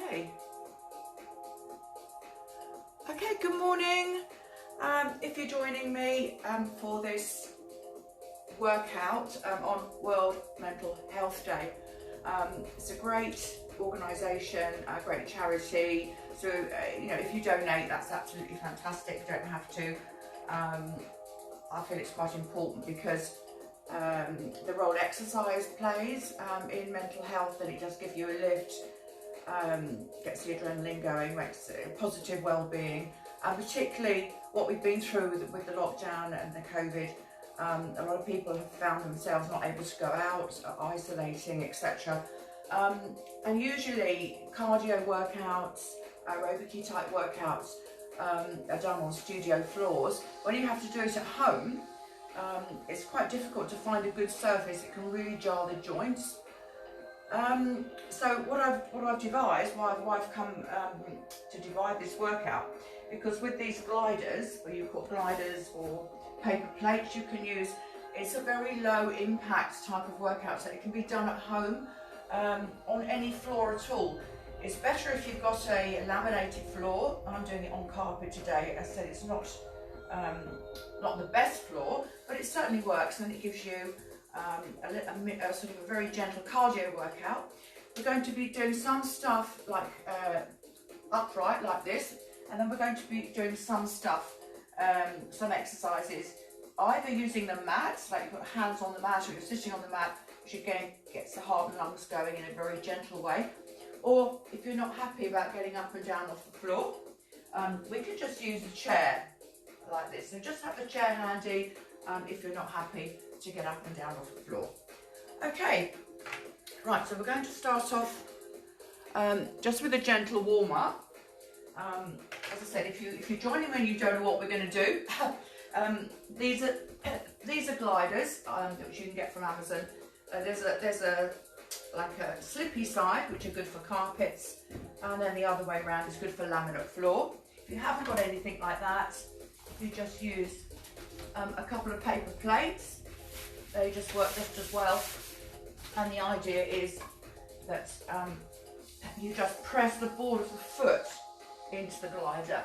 Okay. Okay, good morning. If you're joining me for this workout on World Mental Health Day, it's a great organisation, a great charity. So, if you donate, that's absolutely fantastic. You don't have to. I feel it's quite important because the role exercise plays in mental health, and it does give you a lift, gets the adrenaline going, makes a positive well-being, and particularly what we've been through with the lockdown and the COVID. A lot of people have found themselves not able to go out, isolating, etc. And usually cardio workouts, aerobic type workouts are done on studio floors. When you have to do it at home, it's quite difficult to find a good surface. It can really jar the joints. So what I've devised, why I've come to divide this workout, because with these gliders, or you call gliders or paper plates, you can use, it's a very low impact type of workout, so it can be done at home on any floor at all. It's better if you've got a laminated floor. I'm doing it on carpet today. As I said, it's not the best floor, but it certainly works, and it gives you a sort of a very gentle cardio workout. We're going to be doing some stuff like upright like this, and then we're going to be doing some stuff, some exercises, either using the mat, like you put hands on the mat or you're sitting on the mat, which again gets the heart and lungs going in a very gentle way. Or if you're not happy about getting up and down off the floor, we could just use a chair like this. So just have the chair handy if you're not happy to get up and down off the floor. Okay, right, so we're going to start off just with a gentle warm-up. As I said, if you're joining me and you don't know what we're going to do, these are gliders which you can get from Amazon. There's a slippy side, which are good for carpets, and then the other way around is good for laminate floor. If you haven't got anything like that, you just use a couple of paper plates. They just work just as well, and the idea is that you just press the ball of the foot into the glider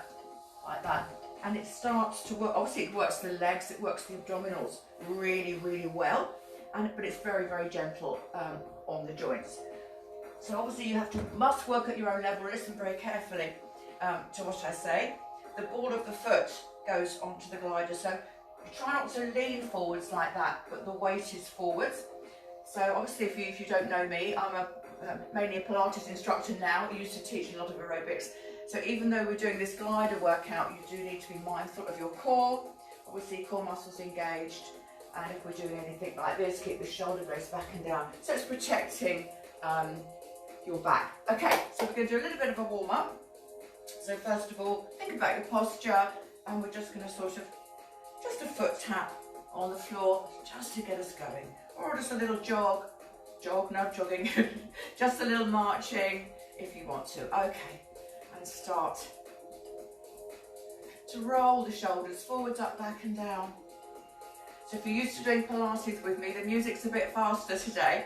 like that, and it starts to work. Obviously it works the legs, it works the abdominals really, really well, but it's very, very gentle on the joints. So obviously you must work at your own level. Listen very carefully to what I say. The ball of the foot goes onto the glider, so you try not to lean forwards like that, but the weight is forwards. So obviously if you don't know me, I'm mainly a Pilates instructor now. I used to teach a lot of aerobics. So even though we're doing this glider workout, you do need to be mindful of your core. Obviously core muscles engaged, and if we're doing anything like this, keep the shoulder blades back and down. So it's protecting your back. Okay, so we're going to do a little bit of a warm-up. So first of all, think about your posture, and we're just going to sort of, just a foot tap on the floor, just to get us going. Or just a little jog, no jogging, just a little marching if you want to. Okay, and start to roll the shoulders forwards, up, back and down. So if you're used to doing Pilates with me, the music's a bit faster today,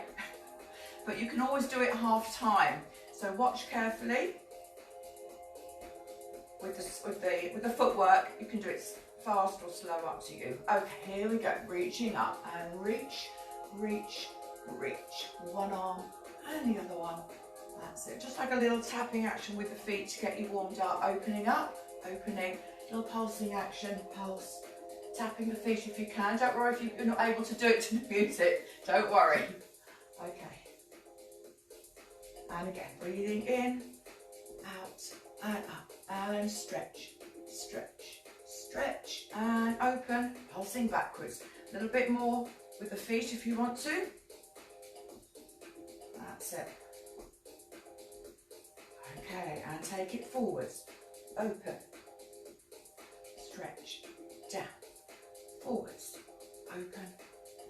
but you can always do it half time. So watch carefully with the footwork. You can do it fast or slow, up to you. Okay, here we go. Reaching up and reach, reach, reach. One arm and the other one. That's it. Just like a little tapping action with the feet to get you warmed up. Opening up, opening. Little pulsing action, pulse. Tapping the feet if you can. Don't worry if you're not able to do it to the music. Don't worry. Okay. And again, breathing in, out and up. And stretch, stretch, stretch. And open, pulsing backwards. A little bit more with the feet if you want to. That's it. Okay, and take it forwards. Open, stretch, down, forwards, open,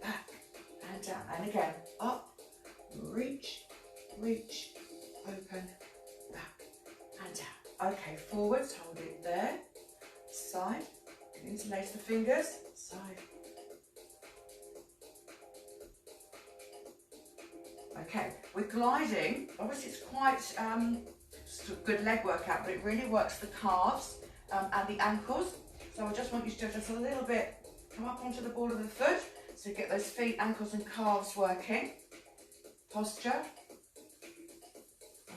back, and down. And again, up, reach, reach, open, back, and down. Okay, forwards, hold it there. Side, interlace the fingers, side. Okay, with gliding, obviously it's quite It's a good leg workout, but it really works the calves and the ankles. So I just want you to do just a little bit, come up onto the ball of the foot, so you get those feet, ankles and calves working. Posture.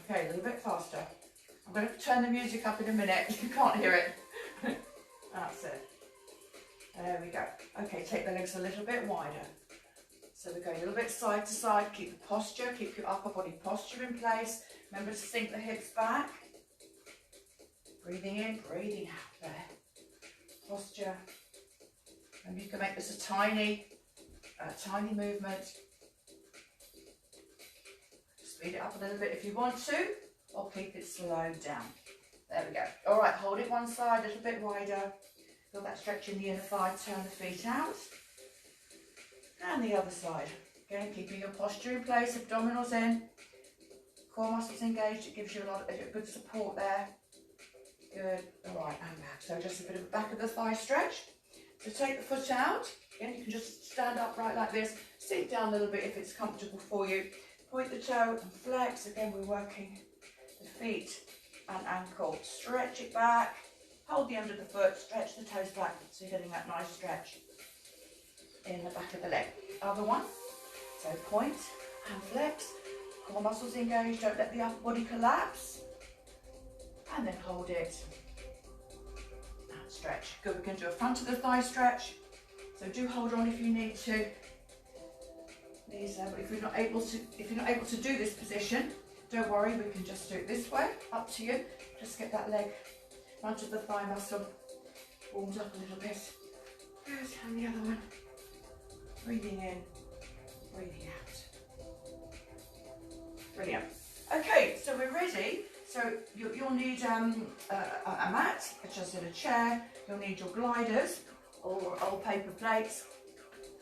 Okay, a little bit faster. I'm going to turn the music up in a minute if you can't hear it. That's it. There we go. Okay, take the legs a little bit wider. So we're going a little bit side to side. Keep the posture, keep your upper body posture in place. Remember to sink the hips back. Breathing in, breathing out there. Posture. And you can make this a tiny movement. Speed it up a little bit if you want to, or keep it slowed down. There we go. All right, hold it one side, a little bit wider. Feel that stretch in the inner thigh, turn the feet out. And the other side. Again, keeping your posture in place, abdominals in, core muscles engaged. It gives you a lot of good support there. Good. All right, and back. So just a bit of the back of the thigh stretch. So take the foot out. Again, you can just stand upright like this. Sink down a little bit if it's comfortable for you. Point the toe and flex. Again, we're working the feet and ankle. Stretch it back. Hold the end of the foot. Stretch the toes back. So you're getting that nice stretch in the back of the leg. Other one. So point and flex. Core muscles engaged. Don't let the upper body collapse. And then hold it. And stretch. Good. We can do a front of the thigh stretch. So do hold on if you need to. If you're not able to do this position, don't worry. We can just do it this way. Up to you. Just get that leg, front of the thigh muscle, warmed up a little bit. Good. And the other one. Breathing in, breathing out. Brilliant. Okay, so we're ready. So you'll need a mat, just in a chair. You'll need your gliders or old paper plates.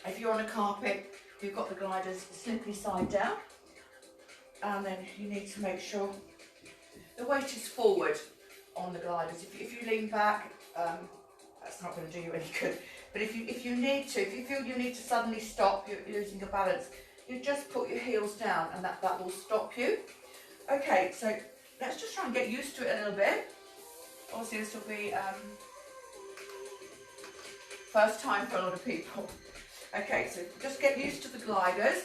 If you're on a carpet, you've got the gliders simply side down. And then you need to make sure the weight is forward on the gliders. If you lean back, that's not going to do you any good. But if you need to, if you feel you need to suddenly stop, you're losing your balance, you just put your heels down and that will stop you. Okay, so let's just try and get used to it a little bit. Obviously this will be first time for a lot of people. Okay, so just get used to the gliders,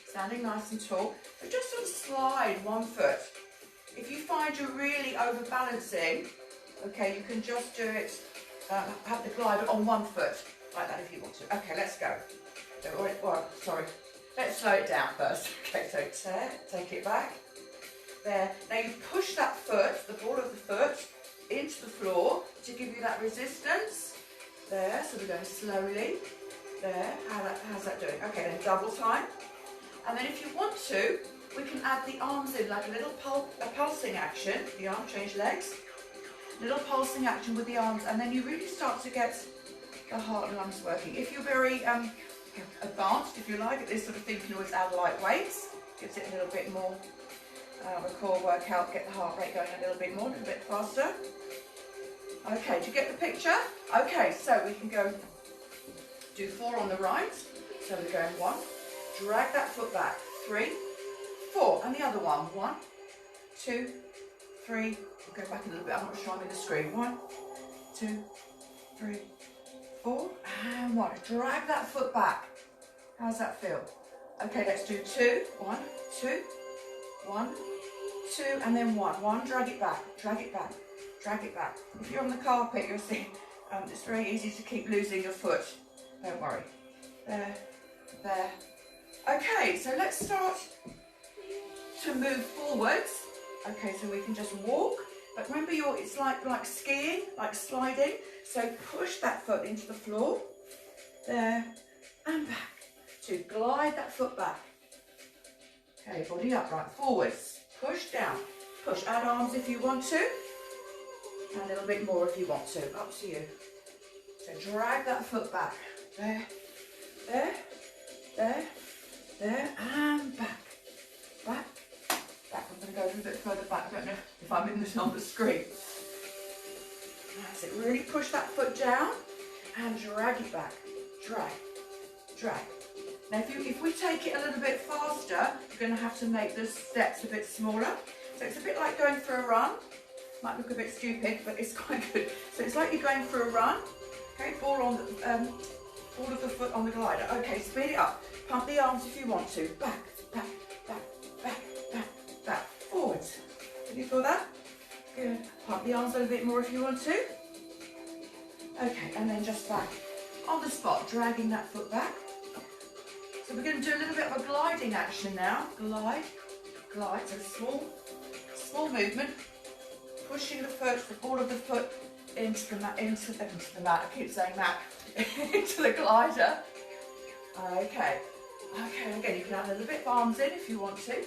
standing nice and tall, but just sort of slide one foot. If you find you're really overbalancing, okay, you can just do it, have the glider on one foot, like that if you want to. Okay, let's go. Sorry, let's slow it down first. Okay, so take it back. There. Now you push that foot, the ball of the foot, into the floor to give you that resistance. There, so we're going slowly. There, how's that doing? Okay, then double time. And then if you want to, we can add the arms in like a little pulsing action. The arm, change legs. Little pulsing action with the arms, and then you really start to get the heart and lungs working. If you're very advanced, if you like, at this sort of thing, you can always add light weights. Gives it a little bit more of a core workout, get the heart rate going a little bit more, a little bit faster. Okay, do you get the picture? Okay, so we can go do 4 on the right. So we're going 1, drag that foot back, 3, 4, and the other one, 1, 2, 3, we'll go back a little bit, I'm not sure I'm in the screen, 1, 2, 3, 4, and 1, drag that foot back. How's that feel? Okay, let's do 2, 1, 2, 1, 2, and then 1, drag it back, drag it back, drag it back. If you're on the carpet, you'll see it's very easy to keep losing your foot. Don't worry. There, there. Okay, so let's start to move forwards. Okay, so we can just walk, but remember it's like skiing, like sliding. So push that foot into the floor. There, and back. To glide that foot back. Okay, body upright, forwards. Push down. Push, add arms if you want to. And a little bit more if you want to, up to you. So drag that foot back. There, there, there, there, and back, back, back. I'm going to go a little bit further back. I don't know if I'm in this on the screen. That's it. Really push that foot down and drag it back. Drag, drag. Now, if we take it a little bit faster, you're going to have to make the steps a bit smaller. So it's a bit like going for a run. Might look a bit stupid, but it's quite good. So it's like you're going for a run. Okay, ball of the foot on the glider. Okay, speed it up. Pump the arms if you want to. Back, back, back, back, back, back. Forwards. Can you feel that? Good. Pump the arms a little bit more if you want to. Okay, and then just back. On the spot, dragging that foot back. So we're going to do a little bit of a gliding action now. Glide, glide. So small movement. Pushing the foot, the ball of the foot into the mat, I keep saying mat, into the glider. Okay, again, you can add a little bit of arms in if you want to,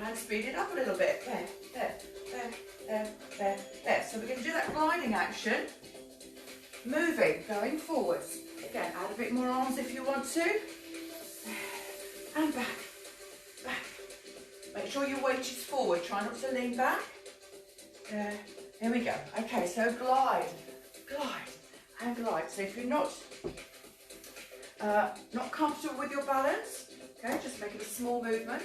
and speed it up a little bit. There. So we're going to do that gliding action, moving, going forwards. Again, add a bit more arms if you want to, and back. Make sure your weight is forward, try not to lean back. There we go. Okay, so glide, and glide. So if you're not comfortable with your balance, okay, just make it a small movement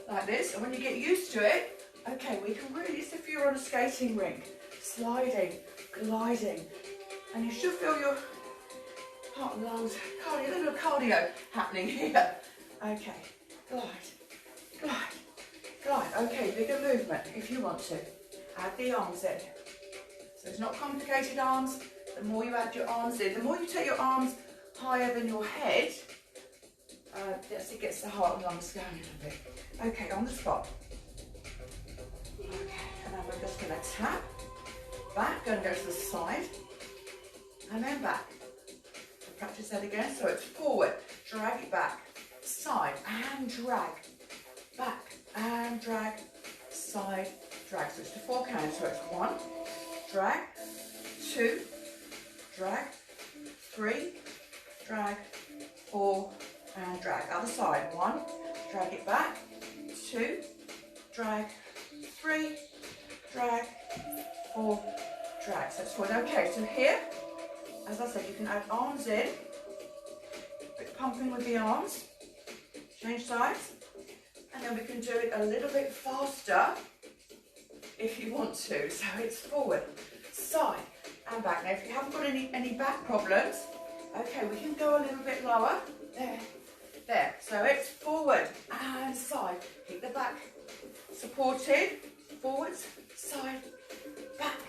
like this. And when you get used to it, okay, we can really, it's if you're on a skating rink, sliding, gliding, and you should feel your heart and lungs, cardio, a little cardio happening here. Okay, glide. Okay, bigger movement if you want to. Add the arms in. So it's not complicated arms. The more you add your arms in, the more you take your arms higher than your head, it gets the heart and lungs going a little bit. Okay, on the spot. Okay, and then we're just going to tap. Back, going to go to the side. And then back. Practice that again. So it's forward, drag it back. Side, and drag. Back, and drag. Side, drag. So it's the 4 counts. So it's 1, drag, 2, drag, 3, drag, 4, and drag. Other side. 1, drag it back, 2, drag, 3, drag, 4, drag. So it's forward. Okay, so here, as I said, you can add arms in, bit pumping with the arms, change sides. And then we can do it a little bit faster if you want to. So it's forward, side, and back. Now, if you haven't got any back problems, okay, we can go a little bit lower. There. So it's forward and side. Keep the back supported. Forwards, side, back,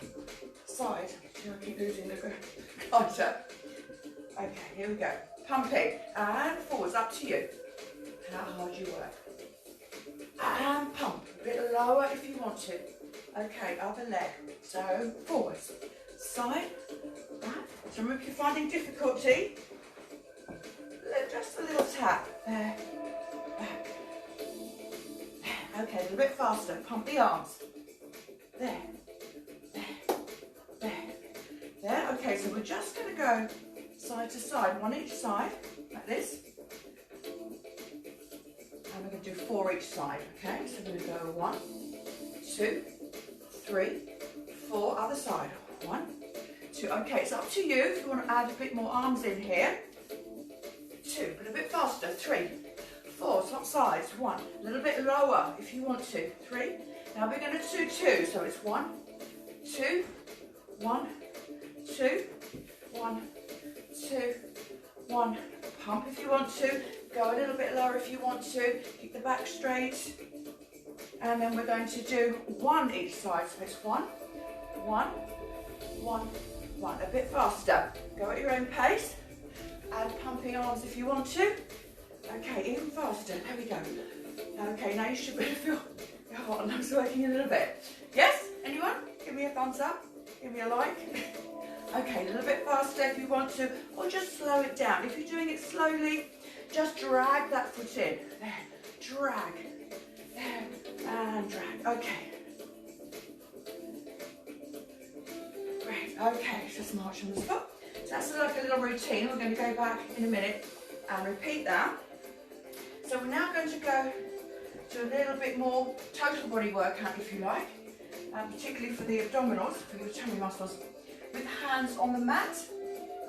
side. I keep losing the glider. Okay, here we go. Pumping and forwards. Up to you. How hard you work. And pump, a bit lower if you want to. Okay, other leg. So forwards, side, back. So if you're finding difficulty, just a little tap. There, back. Okay, a little bit faster. Pump the arms. There. Okay, so we're just going to go side to side, 1 each side, like this. And we're going to do 4 each side, okay? So we're going to go 1, 2, 3, 4, other side. 1, 2. Okay, it's up to you if you want to add a bit more arms in here. 2, but a bit faster. 3, 4, swap sides. 1, a little bit lower if you want to. 3. Now we're going to do 2, so it's 1, 2, 1, 2, 1, 2, 1. Pump if you want to. Go a little bit lower if you want to. Keep the back straight. And then we're going to do 1 each side. So it's 1, 1, 1, 1. A bit faster. Go at your own pace. Add pumping arms if you want to. Okay, even faster. There we go. Okay, now you should really feel your heart and lungs working a little bit. Yes? Anyone? Give me a thumbs up. Give me a like. Okay, a little bit faster if you want to, or just slow it down. If you're doing it slowly, just drag that foot in. There, drag. There, and drag. Okay. Great. Okay, just march on the foot. So that's like a little routine. We're going to go back in a minute and repeat that. So we're now going to go to a little bit more total body workout, if you like, particularly for the abdominals, for your tummy muscles, with hands on the mat.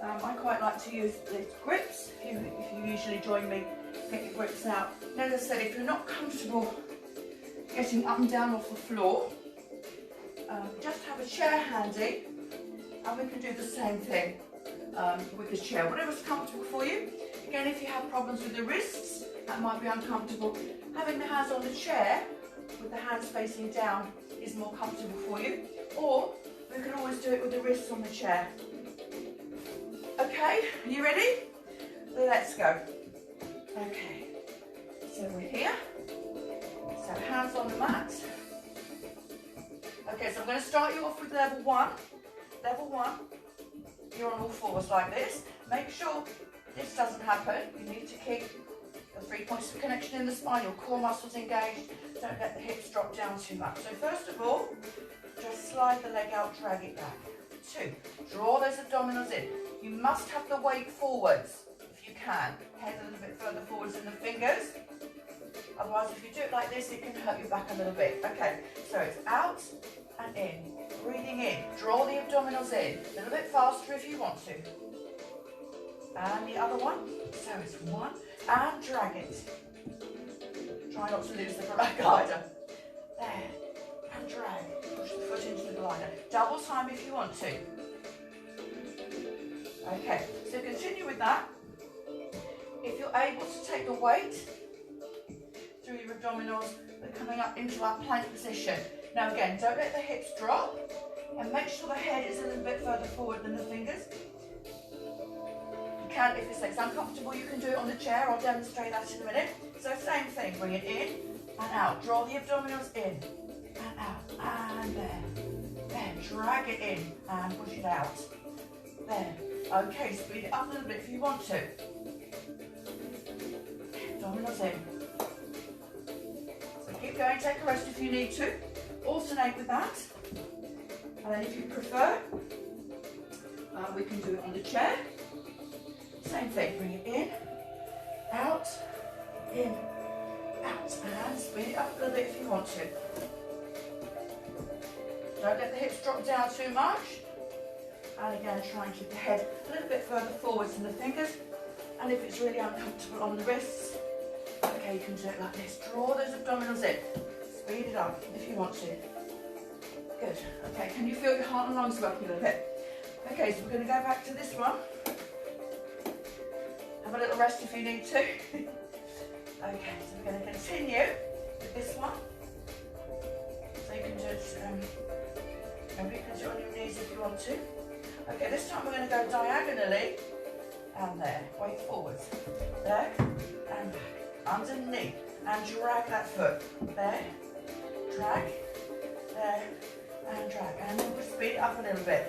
I quite like to use the grips. If you usually join me, get your grips out. And as I said, if you're not comfortable getting up and down off the floor, just have a chair handy, and we can do the same thing with the chair, whatever's comfortable for you. Again, if you have problems with the wrists, that might be uncomfortable. Having the hands on the chair with the hands facing down is more comfortable for you, or we can always do it with the wrists on the chair. Okay, are you ready? Let's go. Okay, so we're here. So hands on the mat. Okay, so I'm going to start you off with level 1. Level 1, you're on all fours like this. Make sure this doesn't happen. You need to keep the 3 points of connection in the spine, your core muscles engaged. Don't let the hips drop down too much. So first of all, just slide the leg out, drag it back. 2, draw those abdominals in. You must have the weight forwards if you can. Head a little bit further forwards than the fingers. Otherwise, if you do it like this, it can hurt your back a little bit. Okay, so it's out and in. Breathing in. Draw the abdominals in. A little bit faster if you want to. And the other one. So it's 1 and drag it. Try not to lose the glider. There. And drag. Push the foot into the glider. Double time if you want to. Okay, so continue with that. If you're able to take the weight through your abdominals, we're coming up into our plank position. Now again, don't let the hips drop, and make sure the head is a little bit further forward than the fingers. You can, if it's uncomfortable, you can do it on the chair. I'll demonstrate that in a minute. So same thing, bring it in and out. Draw the abdominals in and out, and there. There, drag it in and push it out. There. Okay, speed it up a little bit if you want to. Abdominals in. So keep going, take a rest if you need to. Alternate with that. And then if you prefer, we can do it on the chair. Same thing, bring it in, out, and speed it up a little bit if you want to. Don't let the hips drop down too much. And again, try and keep the head a little bit further forwards than the fingers. And if it's really uncomfortable on the wrists, okay, you can do it like this. Draw those abdominals in. Speed it up if you want to. Good. Okay, can you feel your heart and lungs working a little bit? Okay, so we're going to go back to this one. Have a little rest if you need to. Okay, so we're going to continue with this one. So you can just, maybe you can do it on your knees if you want to. Okay, this time we're going to go diagonally and there. Weight forwards. There and back. Underneath. And drag that foot. There. Drag. There. And drag. And then we'll speed it up a little bit.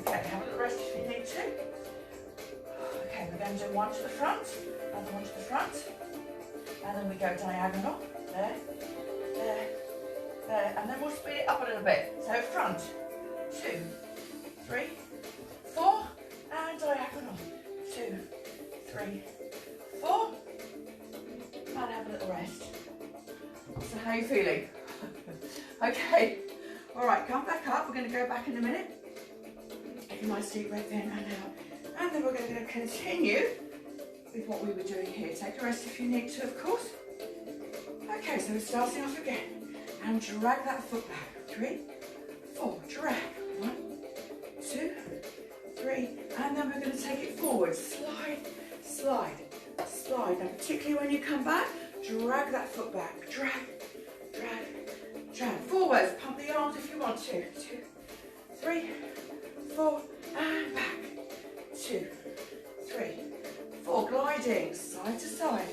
Okay, have a little rest if you need to. Okay, we're going to do one to the front, another one to the front. And then we go diagonal. There. There. There, and then we'll speed it up a little bit. So front, 2, 3, 4, and diagonal. 2, 3, 4, and have a little rest. So how are you feeling? Okay, all right, come back up. We're going to go back in a minute. Get a nice deep breath in and out. And then we're going to continue with what we were doing here. Take a rest if you need to, of course. Okay, so we're starting off again. And drag that foot back. 3, 4, drag. 1, 2, 3, and then we're going to take it forward. Slide, slide, slide. Now, particularly when you come back, drag that foot back. Drag, drag, drag. Forwards. Pump the arms if you want to. 2, 3, 4, and back. 2, 3, 4. Gliding side to side.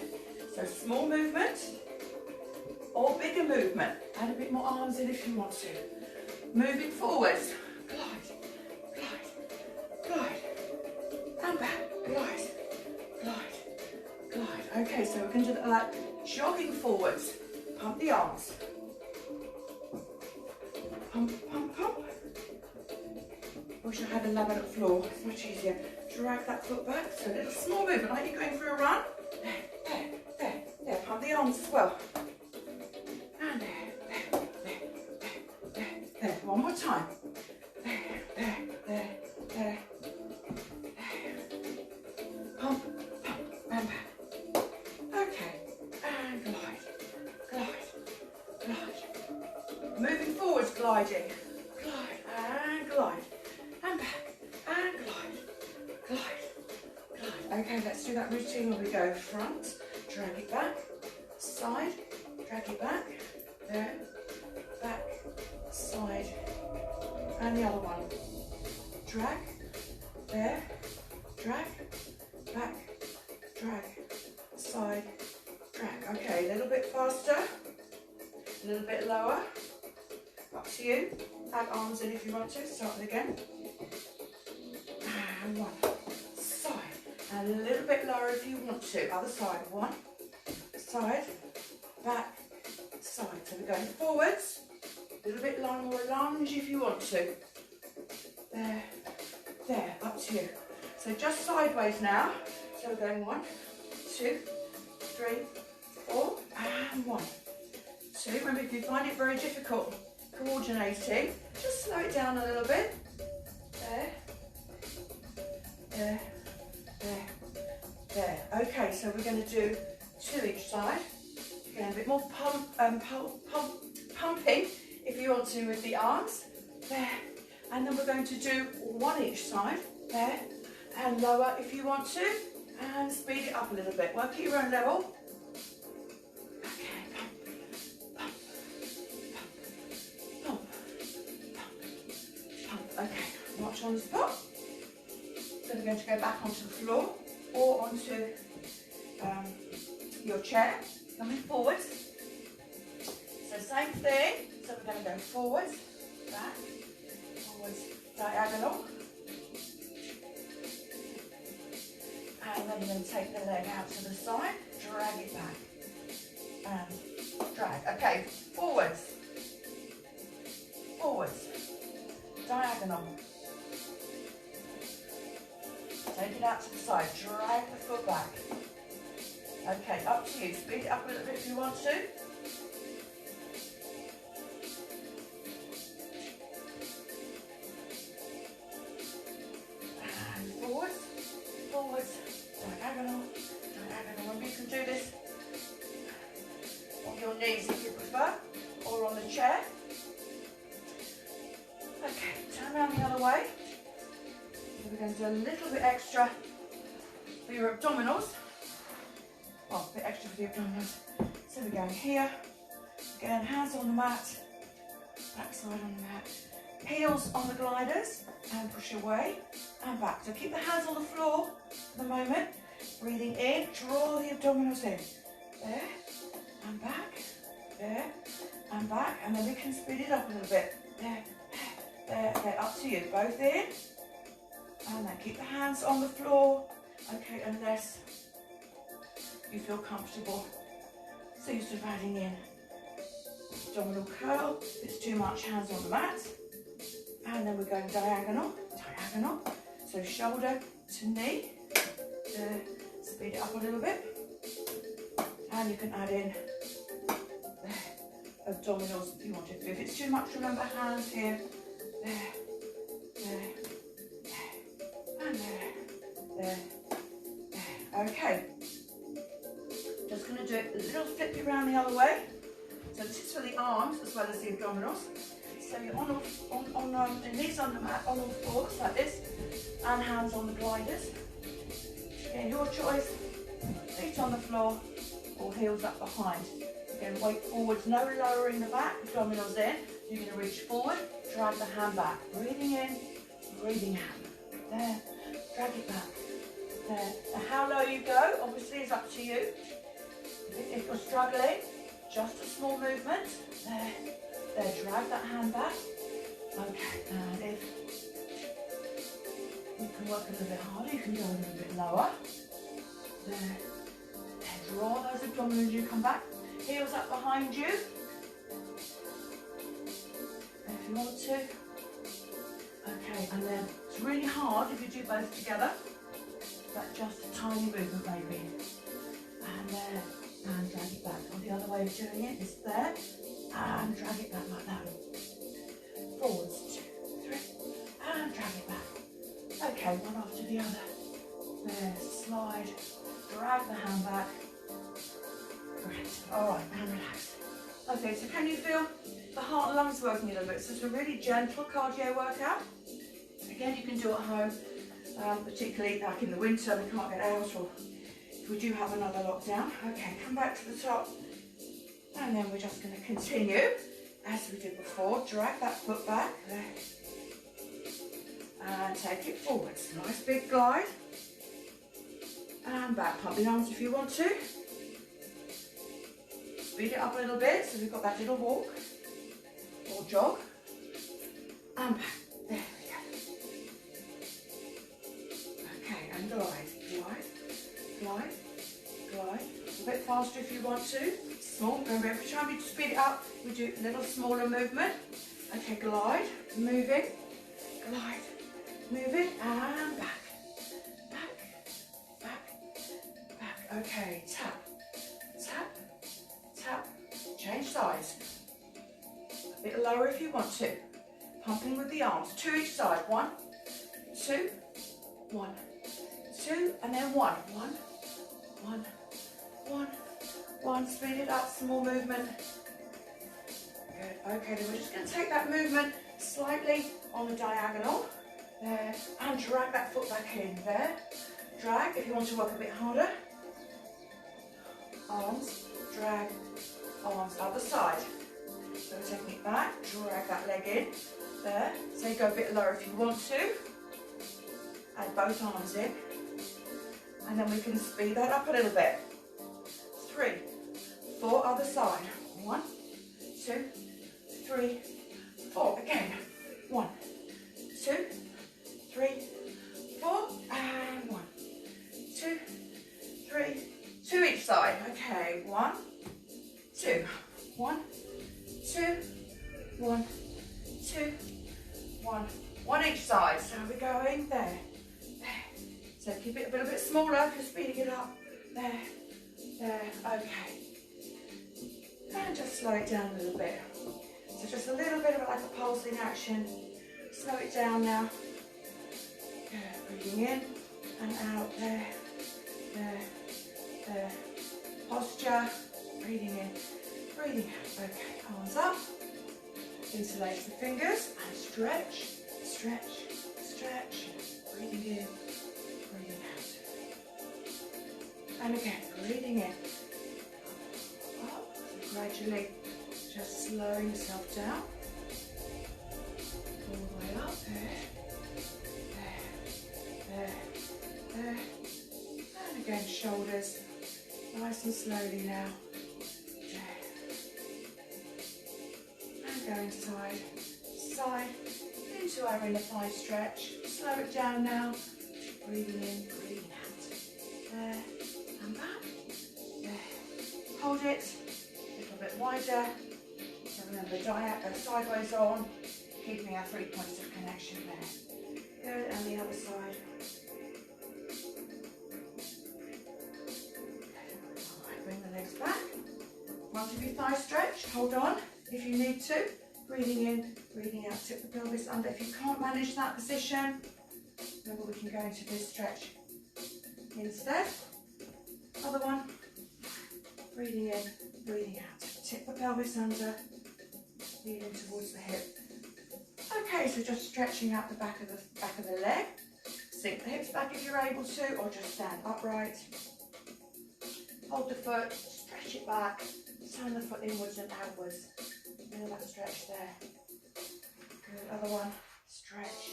So small movement. Or bigger movement. Add a bit more arms in if you want to. Moving forwards. Glide, glide, glide. And back. Glide, glide, glide. Okay, so we're going to do that jogging forwards. Pump the arms. Pump, pump, pump. Wish I had a laminate floor. It's much easier. Drag that foot back. So a little small movement, like you're going for a run. There, there, there, there. Pump the arms as well. And there, there, there, there, there. One more time. There, there, there, there, there. Pump, pump, and back. Okay. Moving forwards, gliding. Glide and glide. And back and glide. Glide. Glide. Okay, let's do that routine where we go front, drag it back, side, drag it back, there, back, side, and the other one. Drag, there, drag, back, drag, side, drag. Okay, a little bit faster, a little bit lower, up to you. Add arms in if you want to, start it again. And one, side, and a little bit lower if you want to. Other side, one, side, back, side. So we're going forwards, a little bit longer, lunge if you want to. There, there, up to you. So just sideways now. So we're going 1, 2, 3, 4, and 1, 2. Remember, if you find it very difficult coordinating, just slow it down a little bit. There, there, there, there. Okay, so we're going to do 2 each side. Again, a bit more pumping if you want to with the arms. There. And then we're going to do 1 each side. There. And lower if you want to. And speed it up a little bit. Work at your own level. Okay, pump, pump, pump, pump, pump, pump. Okay, watch on the spot. So we're going to go back onto the floor or onto your chair. Coming forwards. So same thing. So we're going to go forwards, back, forwards, diagonal. And then we're going to take the leg out to the side, drag it back, and drag. Okay, forwards, forwards, diagonal. Take it out to the side, drag the foot back. Okay, up to you. Speed it up a little bit if you want to. And forwards, forwards, diagonal, diagonal. Remember, you can do this on your knees if you prefer, or on the chair. Okay, turn around the other way. So we're going to do a little bit extra for your abdominals. Well, a bit extra for the abdominals. So we're going here. Again, hands on the mat, backside on the mat. Heels on the gliders and push away and back. So keep the hands on the floor for the moment. Breathing in, draw the abdominals in. There and back, there and back. And then we can speed it up a little bit. There, there, there. Up to you. Both in. And then keep the hands on the floor. Okay, unless you feel comfortable. So you're sort of adding in abdominal curl. If it's too much, hands on the mat. And then we're going diagonal, diagonal. So shoulder to knee. Speed it up a little bit. And you can add in abdominals if you want to. If it's too much, remember hands here. There, there, there, and there, there, there. Okay. Just going to do it a little flippy around the other way. So this is for the arms as well as the abdominals. So you're on the knees on the mat, on all fours like this, and hands on the gliders. Again, your choice. Feet on the floor or heels up behind. Again, weight forwards, no lowering the back, abdominals in. You're going to reach forward, drag the hand back. Breathing in, breathing out. There, drag it back. There. Now how low you go, obviously, is up to you. If you're struggling, just a small movement. There, there, drag that hand back. Okay, and if you can work a little bit harder, you can go a little bit lower. There, there, draw those abdominals as you come back. Heels up behind you. If you want to. Okay, and then it's really hard if you do both together, but just a tiny movement maybe. And there. And drag it back. Or the other way of doing it is there, and drag it back like that. Forwards, 2, 3, and drag it back. Okay, one after the other. There, slide, drag the hand back. Great. All right, and relax. Okay, lovely. So can you feel the heart and lungs working a little bit? So it's a really gentle cardio workout. Again, you can do at home, particularly like in the winter, we can't get out, or if we do have another lockdown. Okay, come back to the top. And then we're just going to continue, as we did before. Drag that foot back. There. And take it forwards. Nice big glide. And back. Pump the arms if you want to. Speed it up a little bit, so we've got that little walk or jog. And back. There we go. Okay, and glide. Glide. Glide. Glide. A bit faster if you want to. Small. Remember, every time we speed it up, we do a little smaller movement. Okay, glide. Moving. Glide. Moving. And back. Back. Back. Back. Okay, tap. Tap. Tap. Change sides. A bit lower if you want to. Pumping with the arms. 2 each side. 1, 2, 1, 2, and then 1. 1, 1, 1, 1. Speed it up. Small movement. Good. Okay, then we're just going to take that movement slightly on the diagonal. There. And drag that foot back in. There. Drag if you want to work a bit harder. Arms. Drag. Arms. Other side. So we're taking it back. Drag that leg in. There. So you go a bit lower if you want to. Add both arms in. And then we can speed that up a little bit. 3, 4, other side. 1, 2, 3, 4. Again. 1, 2, 3, 4, and 1, 2, 3, 2 each side. Okay, 1, 2, 1, 2, 1, 2, 1, 1 each side. So we're going there, there. So keep it a little bit smaller if you're speeding it up. There, there, okay. And just slow it down a little bit. So just a little bit of like a pulsing action. Slow it down now. Good, breathing in and out, there, there, there. Posture, breathing in, breathing out. Okay, arms up, interlace the fingers and stretch, stretch, stretch. Breathing in, breathing out. And again, breathing in. Up, gradually just slowing yourself down. All the way up, there, there, there. And again, shoulders, nice and slowly now. There. And going side, side, into our inner thigh stretch. Slow it down now. Breathing in, breathing out. There, and back. There. Hold it, a little bit wider. So remember, sideways on, keeping our 3 points of connection there. Good, and the other side. Alright, bring the legs back. Once your thigh stretch, hold on if you need to. Breathing in, breathing out, tip the pelvis under. If you can't manage that position, remember we can go into this stretch instead. Other one. Breathing in, breathing out. Tip the pelvis under, leaning towards the hip. Okay, so just stretching out the back of the leg. Sink the hips back if you're able to, or just stand upright. Hold the foot, stretch it back, turn the foot inwards and outwards. Feel that stretch there. Good, other one, stretch.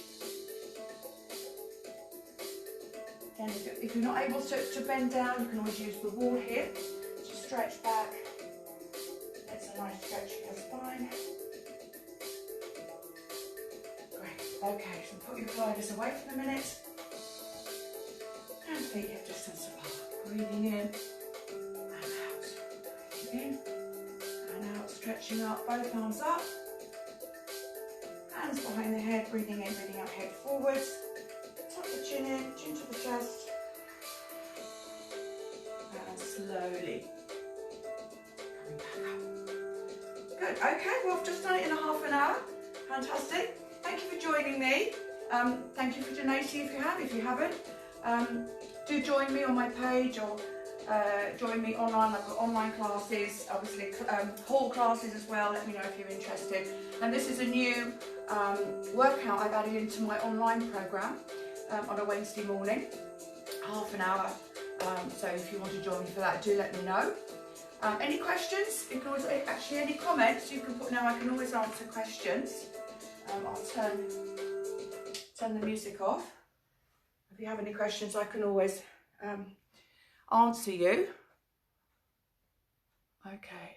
And if you're not able to bend down, you can always use the wall here to stretch back. It's a nice stretch for your spine. Great. Okay, so put your gliders away for a minute. And feet hip distance apart. Breathing in and out. Breathing in and out. Stretching up, both arms up. Hands behind the head. Breathing in, breathing out, head forwards. Tuck the chin in, chin to the chest. And slowly coming back up. Good, okay, well I've just done it in a half an hour. Fantastic. Thank you for joining me. Thank you for donating if you have. If you haven't, do join me on my page or join me online. I've got online classes, obviously hall classes as well. Let me know if you're interested. And this is a new workout I've added into my online program on a Wednesday morning, half an hour. So if you want to join me for that, do let me know. Any questions? You can always, actually, any comments you can put now. I can always answer questions. I'll turn the music off. If you have any questions, I can always answer you. Okay.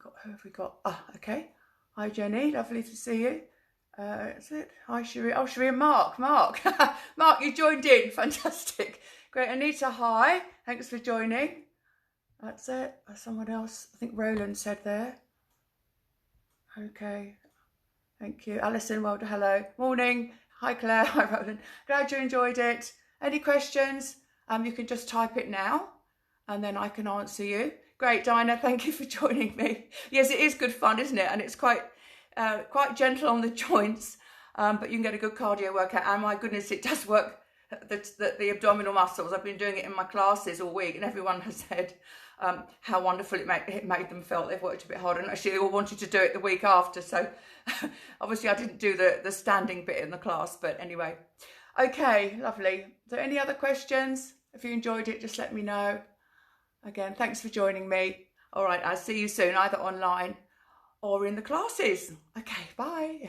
Who have we got? Ah, okay. Hi Jenny, lovely to see you. That's it. Hi Sheree. Oh, Sheree and Mark. Mark, you joined in. Fantastic. Great. Anita, hi. Thanks for joining. That's it. Someone else. I think Roland said there. Okay. Thank you. Alison, well done. Hello. Morning. Hi Claire. Hi Roland. Glad you enjoyed it. Any questions? You can just type it now and then I can answer you. Great, Dinah. Thank you for joining me. Yes, it is good fun, isn't it? And it's quite gentle on the joints, but you can get a good cardio workout. And my goodness, it does work the abdominal muscles. I've been doing it in my classes all week and everyone has said how wonderful it made them feel. They've worked a bit harder and actually they all wanted to do it the week after. So obviously I didn't do the standing bit in the class, but anyway. Okay, lovely. So any other questions? If you enjoyed it, just let me know. Again, thanks for joining me. All right, I'll see you soon, either online or in the classes. Okay, bye.